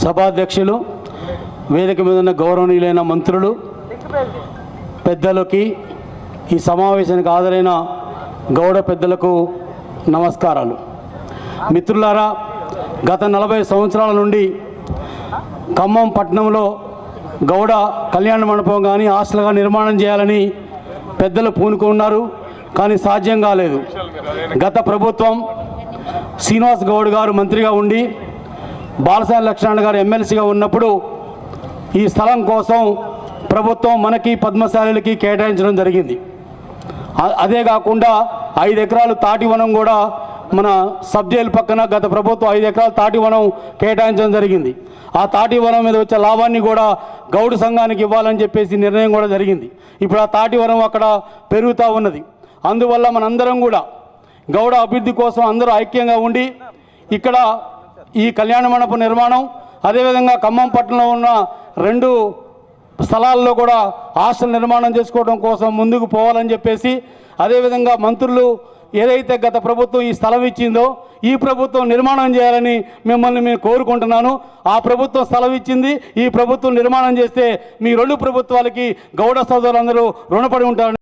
సభాధ్యక్షులు, వేదిక మీద ఉన్న గౌరవనీయులైన మంత్రులు, పెద్దలకి, ఈ సమావేశానికి హాజరైన గౌడ పెద్దలకు నమస్కారాలు. మిత్రులారా, గత 40 సంవత్సరాల నుండి ఖమ్మం పట్టణంలో గౌడ కళ్యాణ మండపం కానీ హాస్టల్గా నిర్మాణం చేయాలని పెద్దలు పూనుకున్నారు, కానీ సాధ్యం కాలేదు. గత ప్రభుత్వం శ్రీనివాస్ గౌడ్ గారు మంత్రిగా ఉండి బాలసాని లక్ష్మణ గారు ఎమ్మెల్సీగా ఉన్నప్పుడు ఈ స్థలం కోసం ప్రభుత్వం మనకి పద్మశాలిలకి కేటాయించడం జరిగింది. అదే కాకుండా 5 ఎకరాలు తాటివనం కూడా మన సబ్ జైలు పక్కన గత ప్రభుత్వం 5 ఎకరాలు తాటివనం కేటాయించడం జరిగింది. ఆ తాటివనం మీద వచ్చే లాభాన్ని కూడా గౌడు సంఘానికి ఇవ్వాలని చెప్పేసి నిర్ణయం కూడా జరిగింది. ఇప్పుడు ఆ తాటివనం అక్కడ పెరుగుతూ ఉన్నది. అందువల్ల మనందరం కూడా గౌడ అభివృద్ధి కోసం అందరూ ఐక్యంగా ఉండి ఇక్కడ ఈ కళ్యాణ మండప నిర్మాణం, అదేవిధంగా ఖమ్మం పట్టణంలో ఉన్న 2 స్థలాల్లో కూడా హాస్టల్ నిర్మాణం చేసుకోవడం కోసం ముందుకు పోవాలని చెప్పేసి, అదేవిధంగా మంత్రులు ఏదైతే గత ప్రభుత్వం ఈ స్థలం ఇచ్చిందో ఈ ప్రభుత్వం నిర్మాణం చేయాలని మిమ్మల్ని నేను కోరుకుంటున్నాను. ఆ ప్రభుత్వం స్థలం ఇచ్చింది, ఈ ప్రభుత్వం నిర్మాణం చేస్తే మీ 2 ప్రభుత్వాలకి గౌడ సోదరులందరూ రుణపడి ఉంటారు.